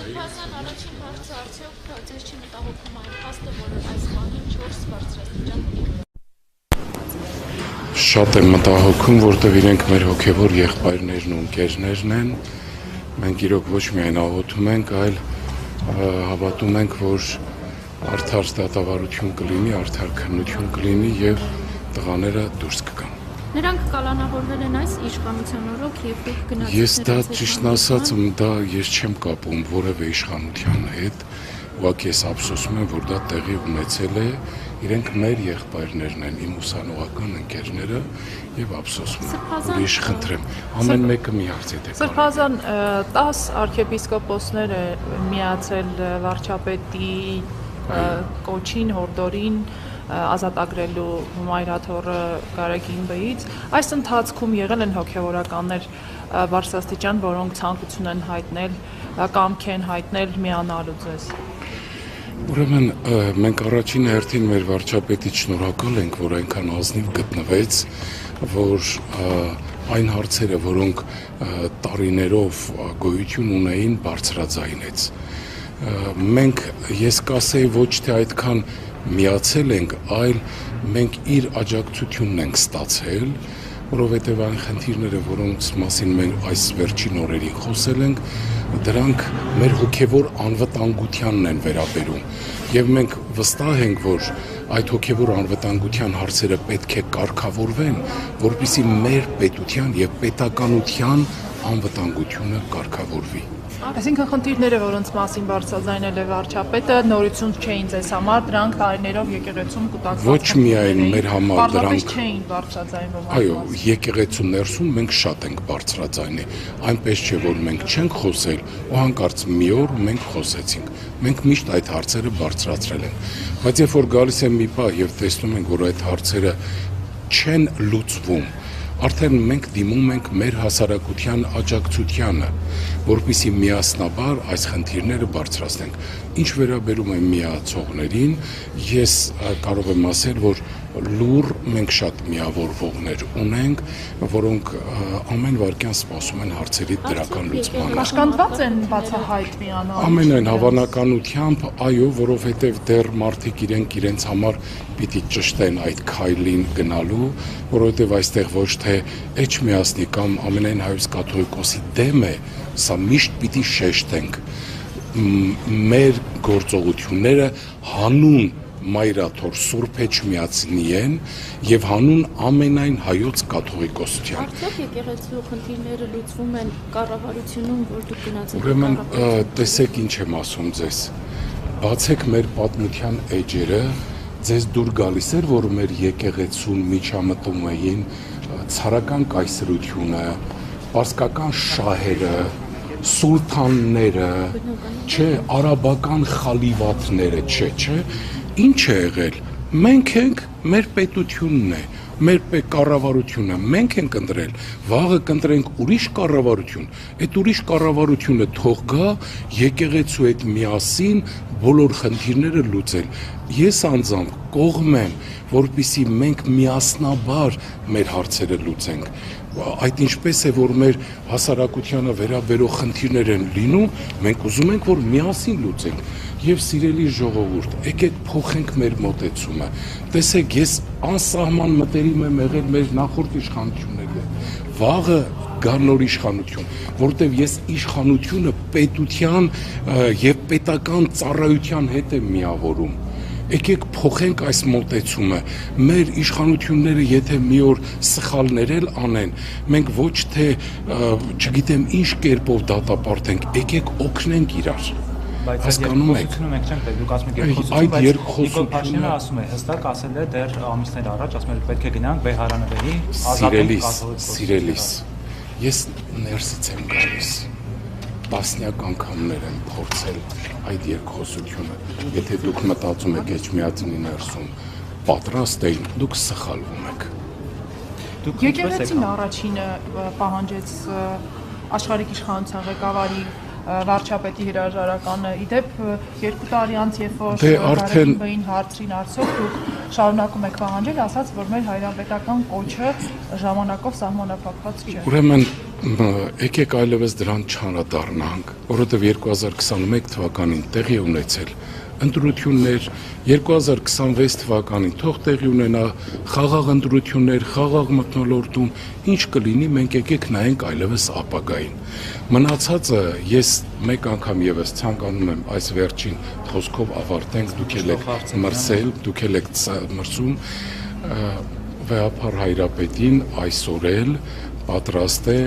Սրբազան առաջին հարցը արդյոք ձեզ չի մտահոգում այն փաստը, որ այս բանին 4 բարձրաստիճան Շատ եմ մտահոգում, որտեղ իրենք մեր հոգևոր եղբայրներն ու ընկերներն են։ Մենք իրոք ոչ միայն աղոթում ենք, այլ հավատում ենք, որ արդար դատավարություն կլինի, արդար քննություն կլինի եւ տղաները դուրս կգան։ Նրանք կալանավորվել են այս իշխանության օրոք եւ դուք գնացիք։ Ես դա ճիշտն ասած, ես չեմ կապում որևէ իշխանության հետ, ուղղակի ես ափսոսում եմ, որ դա տեղի ունեցել է, իրենք մեր եղբայրներն են, իմ ուսանողական ընկերները եւ ափսոսում եմ։ Ուրիշ խնդրեմ, ամեն մեկը մի հարց է դեպի։ Սրբազան 10 arczepiskoposներ է միացել վարչապետի կոչին, հորդորին ազատագրելու մայրաթորը Գարեգին Բից։ Այս ընթացքում եղել են հոգևորականներ բարձրաստիճան, որոնք ցանկություն են հայտնել, կամք են հայտնել միանալու ձեզ։ Ուրեմն մենք առաջին հերթին մեր վարչապետից շնորհակալ ենք, որ այնքան ազնիվ գտնվեց, որ այն հարցերը, որոնք տարիներով գոյություն ունեին, բարձրաձայնեց։ Մենք ես կասեի ոչ թե այդքան միացել ենք, այլ մենք իր աջակցությունն ենք ստացել, որովհետև այն խնդիրները, որոնց մասին մենք այս վերջին օրերին խոսել ենք, դրանք մեր հոգևոր անվտանգությանն են վերաբերում եւ մենք վստահ ենք, որ այդ հոգևոր անվտանգության հարցերը պետք է կարգավորվեն, որպեսզի մեր պետության եւ պետականության անվտանգությունը կարգավորվի։ Այսինքն խնդիրները, որոնց մասին բարձրաձայնել է վարչապետը, նորություն չէին ձեզ համար, դրանք տարիներով եկեղեցում կուտակված Ոչ միայն մեր համար դրանք չէին բարձրաձայնվում։ Այո, եկեղեցու ներսում մենք շատ ենք բարձրաձայնի, այնպես չէ, որ մենք չենք խոսել, ու հանկարծ մի օր մենք խոսեցինք։ Մենք միշտ այդ հարցերը բարձրացրել ենք, բայց երբ որ գալիս է մի պահ եւ տեսնում ենք, որ այդ հարցերը չեն լուծվում, արդեն մենք դիմում ենք մեր հասարակության աջակցությանը, որպեսզի միասնաբար այս խնդիրները բարձրացնենք։ Ինչ վերաբերում է միացողներին, ես կարող եմ ասել, որ լուր մենք շատ միավորվողներ ունենք, որոնք ամեն վայրկյան սպասում են հարցերի դրական լուծմանը։ Կաշկանդված են բացահայտ միանալ։ Ամենայն հավանականությամբ, այո, որովհետև դեռ մարդիկ իրենց համար պիտի ճշտեն այդ քայլին գնալու, որովհետև այստեղ ոչ թե Էջմիածնի կամ ամենայն հայոց կաթողիկոսի դեմ է, սա միշտ պիտի շեշտենք մեր գործողությունները հանուն մայրաթոր Սուրբ Էջմիածնի են եւ հանուն ամենայն հայոց կաթողիկոսության։ Արդյոք եկեղեցու խնդիրները լուծվում են կառավարությունում, որ դուք գնացեք։ Ուրեմն տեսեք ինչ եմ ասում ձեզ։ Բացեք մեր պատմության էջերը, ձեզ դուր գալիս էր, որ մեր եկեղեցուն միջամտում էին ցարական կայսրությունը, պարսկական շահերը, սուլթանները, չէ, արաբական խալիվատները, չէ, ինչ է եղել։ Մենք ենք, մեր պետությունն է, մեր կառավարությունը, մենք ենք ընտրել, վաղը կընտրենք ուրիշ կառավարություն, այդ ուրիշ կառավարությունը թող գա եկեղեցու հետ միասին բոլոր խնդիրները լուծել։ Ես անձամբ կողմ եմ, որպեսզի մենք միասնաբար մեր հարցերը լուծենք։ Այդ ինչպես է, որ մեր հասարակությանը վերաբերող խնդիրներ են լինում, մենք ուզում ենք, որ միասին լուծենք։ Եվ սիրելի ժողովուրդ, եկեք փոխենք մեր մոտեցումը։ Տեսեք, ես անսահման մտերիմ եմ եղել մեր նախորդ իշխանությունների հետ։ Վաղը գա նոր իշխանություն, որտեղ ես իշխանությունը պետության եւ պետական ծառայության հետ եմ միավորում։ Եկեք փոխենք այս մոտեցումը։ Մեր իշխանությունները եթե մի օր սխալներ էլ անեն, մենք ոչ թե, չգիտեմ, ինչ կերպով դատապարտենք, եկեք օգնենք իրար։ Հասկանում եք։ Մենք չենք դե դուք ասում եք այդ երկխոսությունը ասում է հստակ ասել է դեռ ամիսներ առաջ, ասում է պետք է գնանք Բեհարանովի Սիրելիս, ես ներսից եմ գալիս։ Տասնյակ անգամներ եմ փորձել այդ երկխոսությունը։ Եթե դուք մտածում եք Էջմիածնի ներսում պատրաստ էին, դուք սխալվում եք։ Եկեղեցին առաջինը պահանջեց աշխարհիկ իշխանության ղեկավարի վարչապետի հրաժարականը։ Իդեպ 2 տարի անց, երբ որ Դե արդեն Գարեգինբեին հարցրին արդյոք դուք շարունակում եք պահանջել, ասաց, որ մեր հայրապետական կոչը ժամանակով սահմանափակված չէ։ Ուրեմն եկեք այլևս դրան չանդրադառնանք, որովհետև 2021 թվականին տեղի ունեցել ընտրություններ, 2026 թվականին թող տեղի ունենա խաղաղ ընտրություններ, խաղաղ մթնոլորտում, ինչ կլինի, մենք եկեք նայենք այլևս ապագային։ Մնացածը ես մեկ անգամ եւս ցանկանում եմ այս վերջին խոսքով ավարտենք, դուք եք մրսել, դուք եք մրսում, վեհապար հայրապետին այսօր էլ պատրաստ է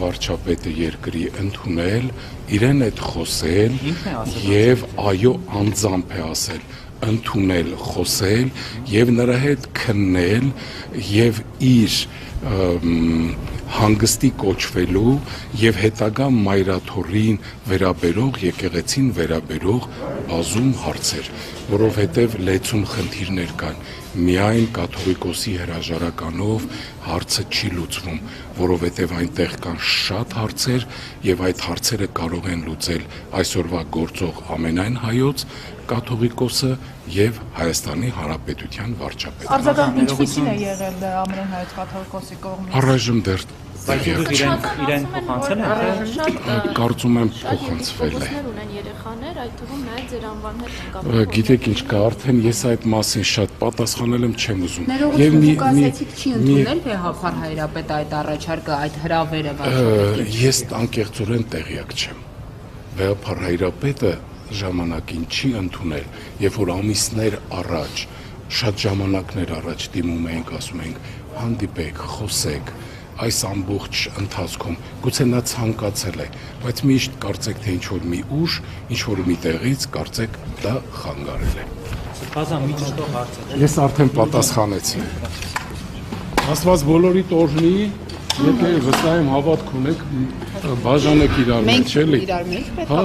վարչապետը երկրի ընդունել, իրեն հետ խոսել եւ այո անձամբ է ասել ընդունել, խոսել եւ նրա հետ քննել եւ իր հանգստի կոչվելու եւ հետագա մայրաթորին վերաբերող եկեղեցին վերաբերող բազում հարցեր, որովհետեւ լեցուն խնդիրներ կան։ Միայն կաթողիկոսի հրաժարականով հարցը չի լուծվում, որովհետև այնտեղ կան շատ հարցեր եւ այդ հարցերը կարող են լուծել այսօրվա գործող ամենայն հայոց կաթողիկոսը եւ Հայաստանի Հանրապետության վարչապետը։ Արձագանքն ինչպիսին է եղել ամենայն հայոց կաթողիկոսի կողմից։ Առայժմ դեռ Բայց իրեն փոխանցել են, կարծում եմ փոխանցվել է։ Ունեն երեխաներ, այդ թվում նաև ձեր անվան հետ կապ։ Գիտեք ինչ կա, արդեն ես այդ մասին շատ պատասխանել եմ, չեմ ուզում։ Ներողություն, ասացիք չի ընդունել վեհապար հայրապետ այդ առաջարկը, այդ հրավերը վարչապետի։ Ես անկեղծորեն տեղյակ չեմ։ Վեհապար հայրապետը ժամանակին չի ընդունել, երբ որ ամիսներ առաջ, շատ ժամանակներ առաջ դիմում ենք, ասում ենք, հանդիպեք, խոսեք, այս ամբողջ ընթացքում գուցե նա ցանկացել է, բայց միշտ կարծեք թե ինչ որ մի ուժ, ինչ որ մի տեղից կարծեք դա խանգարել է։ Բազա մի ճշտող հարց է։ Ես արդեն պատասխանեցի։ Աստված բոլորիդ օրհնի, եթե վստահ եմ հավատք ունեք, բաժանեք իրար մեջ, էլի։ Իրար մեջ պետք է